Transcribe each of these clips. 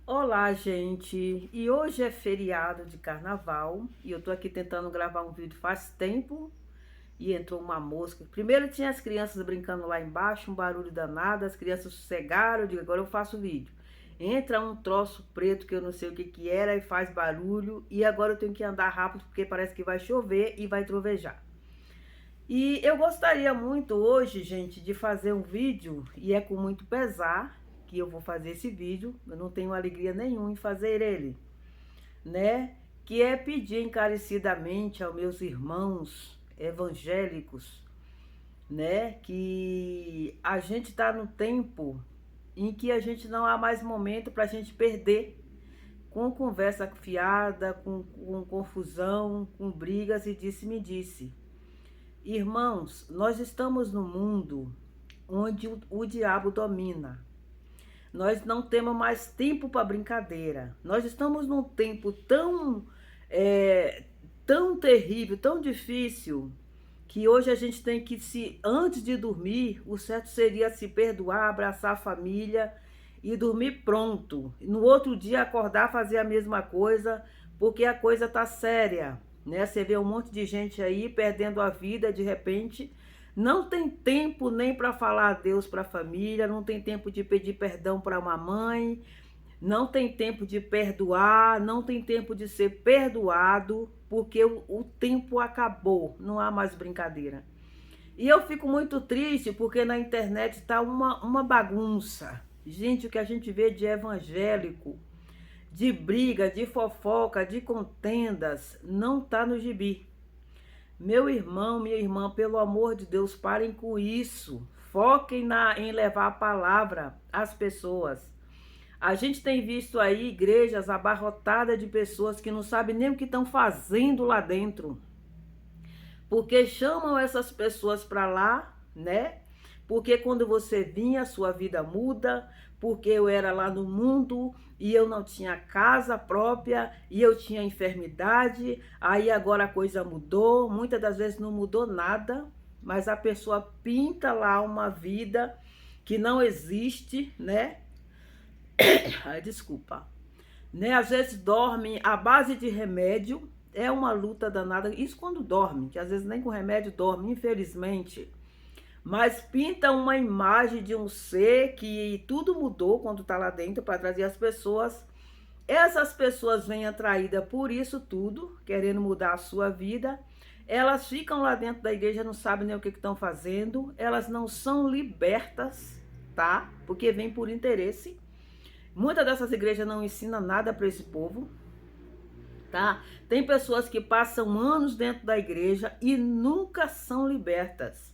Olá, gente! E hoje é feriado de carnaval e eu tô aqui tentando gravar um vídeo faz tempo e entrou uma mosca. Primeiro tinha as crianças brincando lá embaixo, um barulho danado, as crianças sossegaram, eu digo, agora eu faço o vídeo. Entra um troço preto que eu não sei o que que era e faz barulho e agora eu tenho que andar rápido porque parece que vai chover e vai trovejar. E eu gostaria muito hoje, gente, de fazer um vídeo, e é com muito pesar que eu vou fazer esse vídeo, eu não tenho alegria nenhuma em fazer ele, né? Que é pedir encarecidamente aos meus irmãos evangélicos, né? Que a gente está no tempo em que a gente não há mais momento para a gente perder com conversa fiada, com confusão, com brigas e disse-me-disse. Irmãos, nós estamos num mundo onde o diabo domina. Nós não temos mais tempo para brincadeira. Nós estamos num tempo tão terrível, tão difícil, que hoje a gente tem que antes de dormir, o certo seria se perdoar, abraçar a família e dormir pronto. No outro dia acordar, fazer a mesma coisa, porque a coisa tá séria, né? Você vê um monte de gente aí perdendo a vida de repente, não tem tempo nem para falar adeus para a família, não tem tempo de pedir perdão para uma mãe, não tem tempo de perdoar, não tem tempo de ser perdoado, porque o tempo acabou, não há mais brincadeira. E eu fico muito triste porque na internet está uma bagunça. Gente, o que a gente vê de evangélico, de briga, de fofoca, de contendas, não está no gibi. Meu irmão, minha irmã, pelo amor de Deus, parem com isso. Foquem em levar a palavra às pessoas. A gente tem visto aí igrejas abarrotadas de pessoas que não sabem nem o que estão fazendo lá dentro. Porque chamam essas pessoas para lá, né? Porque quando você vinha, a sua vida muda. Porque eu era lá no mundo e eu não tinha casa própria e eu tinha enfermidade. Aí agora a coisa mudou. Muitas das vezes não mudou nada, mas a pessoa pinta lá uma vida que não existe, né? Ai, desculpa. Né? Às vezes dorme à base de remédio, é uma luta danada. Isso quando dorme, que às vezes nem com remédio dorme, infelizmente. Mas pinta uma imagem de um ser que tudo mudou quando está lá dentro para trazer as pessoas. Essas pessoas vêm atraídas por isso tudo, querendo mudar a sua vida. Elas ficam lá dentro da igreja, não sabem nem o que estão fazendo. Elas não são libertas, tá? Porque vem por interesse. Muitas dessas igrejas não ensinam nada para esse povo, tá? Tem pessoas que passam anos dentro da igreja e nunca são libertas.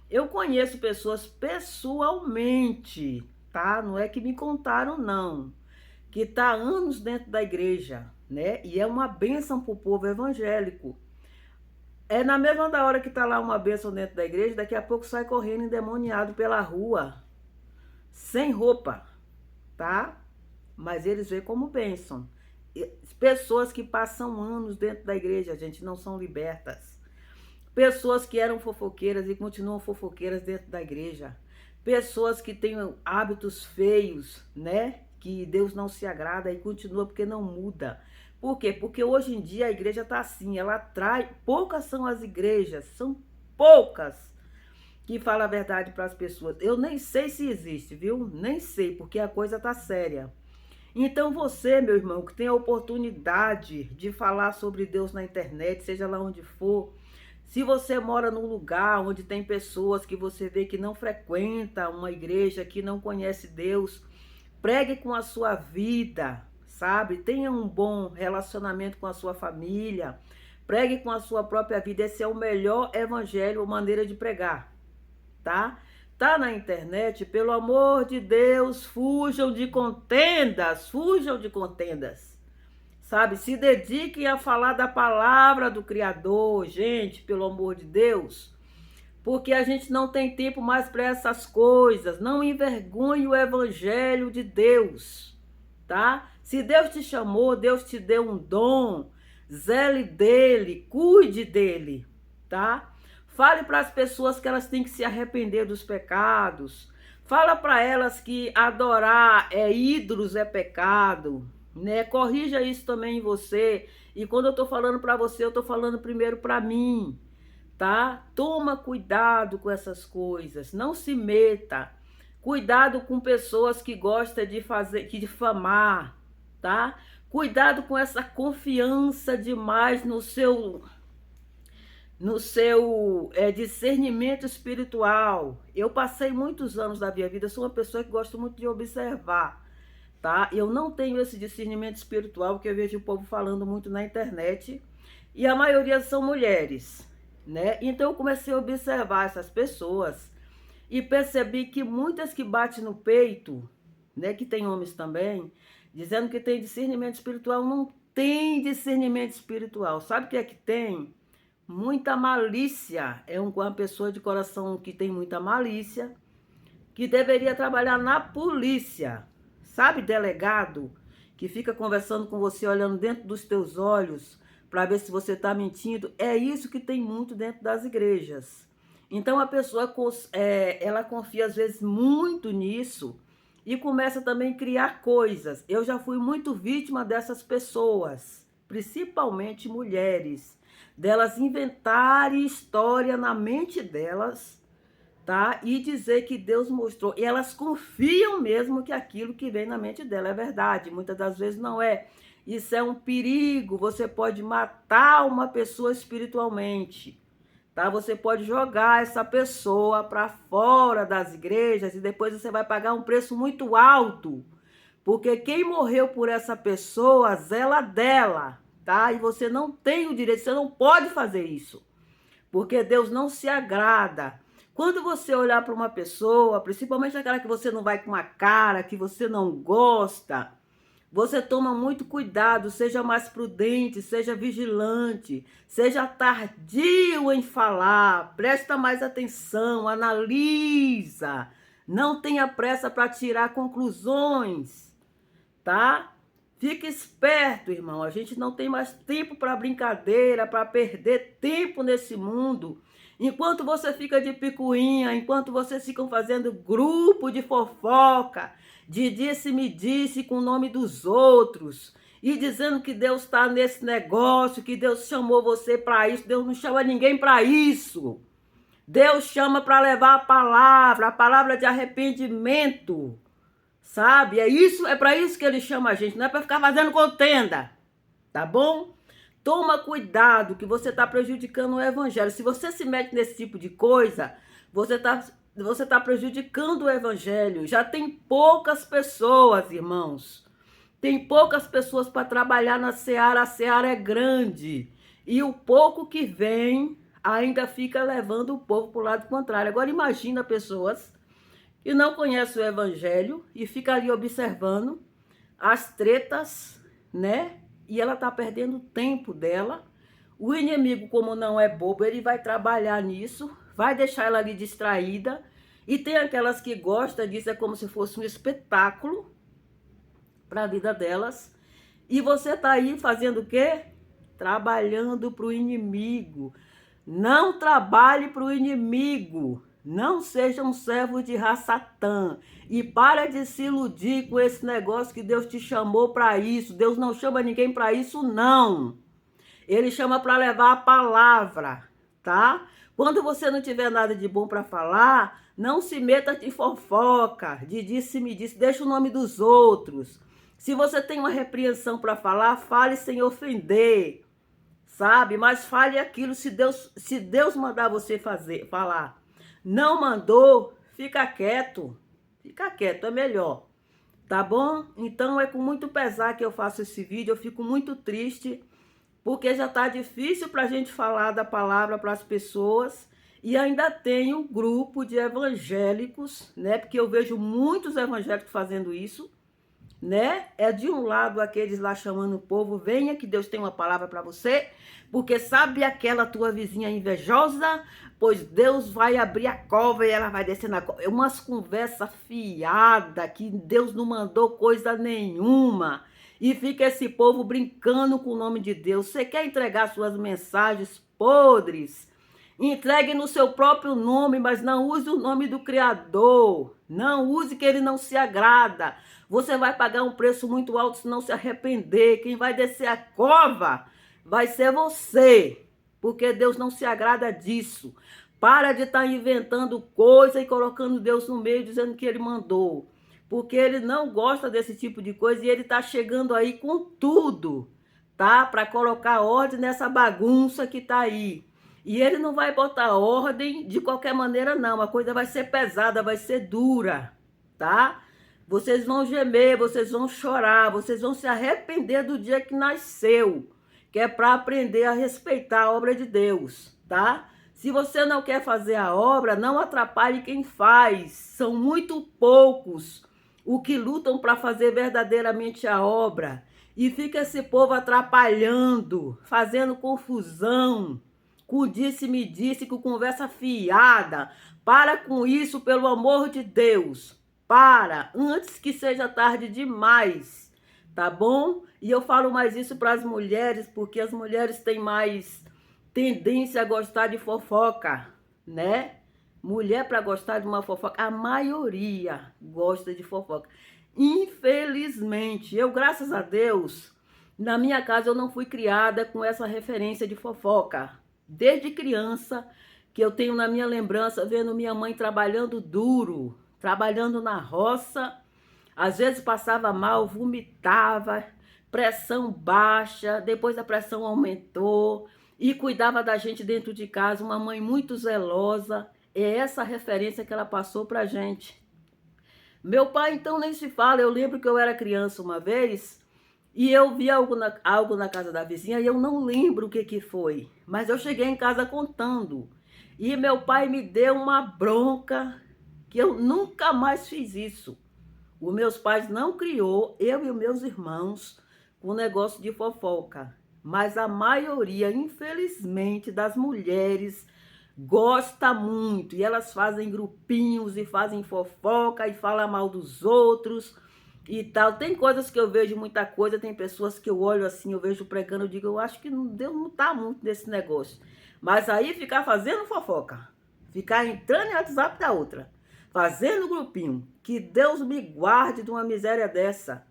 Eu conheço pessoas pessoalmente, tá? Não é que me contaram, não. Que tá anos dentro da igreja, né? E é uma bênção pro povo evangélico. É na mesma da hora que tá lá uma bênção dentro da igreja, daqui a pouco sai correndo endemoniado pela rua, sem roupa, tá? Mas eles veem como bênção. Pessoas que passam anos dentro da igreja, gente, não são libertas. Pessoas que eram fofoqueiras e continuam fofoqueiras dentro da igreja. Pessoas que têm hábitos feios, né? Que Deus não se agrada e continua porque não muda. Por quê? Porque hoje em dia a igreja está assim, ela atrai. Poucas são as igrejas, são poucas que falam a verdade para as pessoas. Eu nem sei se existe, viu? Nem sei, porque a coisa tá séria. Então você, meu irmão, que tem a oportunidade de falar sobre Deus na internet, seja lá onde for, se você mora num lugar onde tem pessoas que você vê que não frequenta uma igreja, que não conhece Deus, pregue com a sua vida, sabe? Tenha um bom relacionamento com a sua família, pregue com a sua própria vida. Esse é o melhor evangelho ou maneira de pregar, tá? Tá na internet, pelo amor de Deus, fujam de contendas, fujam de contendas. Sabe, se dediquem a falar da palavra do Criador, gente, pelo amor de Deus. Porque a gente não tem tempo mais para essas coisas. Não envergonhe o evangelho de Deus, tá? Se Deus te chamou, Deus te deu um dom, zele dele, cuide dele, tá? Fale para as pessoas que elas têm que se arrepender dos pecados. Fala para elas que adorar ídolos é pecado, né? Corrija isso também em você. E quando eu tô falando para você, eu tô falando primeiro para mim, tá? Toma cuidado com essas coisas, não se meta. Cuidado com pessoas que gostam de fazer, que difamar, tá? Cuidado com essa confiança demais no seu discernimento espiritual. Eu passei muitos anos da minha vida, sou uma pessoa que gosto muito de observar, tá? Eu não tenho esse discernimento espiritual que eu vejo o povo falando muito na internet, e a maioria são mulheres, né? Então eu comecei a observar essas pessoas e percebi que muitas que batem no peito, né, que tem homens também, dizendo que tem discernimento espiritual, não tem discernimento espiritual. Sabe o que é que tem? Muita malícia. É uma pessoa de coração que tem muita malícia, que deveria trabalhar na polícia. Sabe, delegado, que fica conversando com você, olhando dentro dos teus olhos, para ver se você está mentindo. É isso que tem muito dentro das igrejas. Então a pessoa ela confia às vezes muito nisso e começa também a criar coisas. Eu já fui muito vítima dessas pessoas, principalmente mulheres, delas inventarem história na mente delas, tá? E dizer que Deus mostrou. E elas confiam mesmo que aquilo que vem na mente dela é verdade. Muitas das vezes não é. Isso é um perigo. Você pode matar uma pessoa espiritualmente, tá? Você pode jogar essa pessoa para fora das igrejas e depois você vai pagar um preço muito alto, porque quem morreu por essa pessoa zela dela, tá? E você não tem o direito, você não pode fazer isso, porque Deus não se agrada. Quando você olhar para uma pessoa, principalmente aquela que você não vai com uma cara, que você não gosta, você toma muito cuidado, seja mais prudente, seja vigilante, seja tardio em falar, presta mais atenção, analisa, não tenha pressa para tirar conclusões, tá? Fique esperto, irmão, a gente não tem mais tempo para brincadeira, para perder tempo nesse mundo. Enquanto você fica de picuinha, enquanto vocês ficam fazendo grupo de fofoca, de disse-me disse com o nome dos outros, e dizendo que Deus está nesse negócio, que Deus chamou você para isso. Deus não chama ninguém para isso. Deus chama para levar a palavra de arrependimento, sabe? É para isso que ele chama a gente, não é para ficar fazendo contenda, tá bom? Toma cuidado que você está prejudicando o evangelho. Se você se mete nesse tipo de coisa, você tá prejudicando o evangelho. Já tem poucas pessoas, irmãos. Tem poucas pessoas para trabalhar na seara. A seara é grande. E o pouco que vem ainda fica levando o povo para o lado contrário. Agora imagina pessoas que não conhecem o evangelho e ficam ali observando as tretas, né? E ela está perdendo o tempo dela. O inimigo, como não é bobo, ele vai trabalhar nisso, vai deixar ela ali distraída. E tem aquelas que gostam disso, é como se fosse um espetáculo para a vida delas. E você está aí fazendo o quê? Trabalhando para o inimigo. Não trabalhe para o inimigo. Não seja um servo de Satã. E para de se iludir com esse negócio que Deus te chamou para isso. Deus não chama ninguém para isso, não. Ele chama para levar a palavra, tá? Quando você não tiver nada de bom para falar, não se meta de fofoca, de disse-me disse, deixa o nome dos outros. Se você tem uma repreensão para falar, fale sem ofender, sabe? Mas fale aquilo se Deus mandar você falar. Não mandou, fica quieto, é melhor, tá bom? Então é com muito pesar que eu faço esse vídeo, eu fico muito triste, porque já tá difícil pra gente falar da palavra para as pessoas, e ainda tem um grupo de evangélicos, né? Porque eu vejo muitos evangélicos fazendo isso, né? É de um lado aqueles lá chamando o povo, venha que Deus tem uma palavra para você, porque sabe aquela tua vizinha invejosa? Pois Deus vai abrir a cova e ela vai descer na cova. É umas conversas fiadas que Deus não mandou coisa nenhuma. E fica esse povo brincando com o nome de Deus. Você quer entregar suas mensagens podres Entregue no seu próprio nome, mas não use o nome do Criador. Não use que ele não se agrada. Você vai pagar um preço muito alto se não se arrepender. Quem vai descer a cova vai ser você, porque Deus não se agrada disso. Para de estar inventando coisa e colocando Deus no meio, dizendo que ele mandou. Porque ele não gosta desse tipo de coisa e ele está chegando aí com tudo, tá? Para colocar ordem nessa bagunça que está aí. E ele não vai botar ordem de qualquer maneira, não. A coisa vai ser pesada, vai ser dura, tá? Vocês vão gemer, vocês vão chorar, vocês vão se arrepender do dia que nasceu, que é para aprender a respeitar a obra de Deus, tá? Se você não quer fazer a obra, não atrapalhe quem faz. São muito poucos os que lutam para fazer verdadeiramente a obra. E fica esse povo atrapalhando, fazendo confusão, com disse-me-disse, com conversa fiada. Para com isso, pelo amor de Deus. Para, antes que seja tarde demais, tá bom? E eu falo mais isso para as mulheres, porque as mulheres têm mais tendência a gostar de fofoca, né? Mulher para gostar de uma fofoca, a maioria gosta de fofoca. Infelizmente, eu, graças a Deus, na minha casa eu não fui criada com essa referência de fofoca. Desde criança, que eu tenho na minha lembrança, vendo minha mãe trabalhando duro, trabalhando na roça, às vezes passava mal, vomitava, pressão baixa, depois a pressão aumentou, e cuidava da gente dentro de casa, uma mãe muito zelosa. É essa referência que ela passou pra gente. Meu pai, então, nem se fala. Eu lembro que eu era criança uma vez e eu vi algo na casa da vizinha e eu não lembro o que foi. Mas eu cheguei em casa contando. E meu pai me deu uma bronca que eu nunca mais fiz isso. Os meus pais não criou, eu e os meus irmãos, com negócio de fofoca. Mas a maioria, infelizmente, das mulheres gosta muito. E elas fazem grupinhos e fazem fofoca e falam mal dos outros e tal. Tem coisas que eu vejo, muita coisa. Tem pessoas que eu olho assim, eu vejo pregando, eu digo, eu acho que Deus não tá muito nesse negócio. Mas aí ficar fazendo fofoca, ficar entrando em WhatsApp da outra, fazendo grupinho, que Deus me guarde de uma miséria dessa.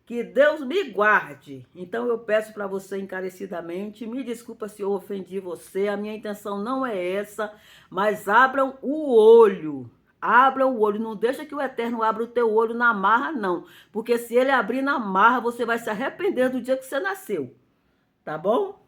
Que Deus me guarde. Então eu peço para você encarecidamente, me desculpa se eu ofendi você, a minha intenção não é essa, mas abram o olho. Abram o olho, não deixa que o Eterno abra o teu olho na marra, não. Porque se ele abrir na marra, você vai se arrepender do dia que você nasceu. Tá bom?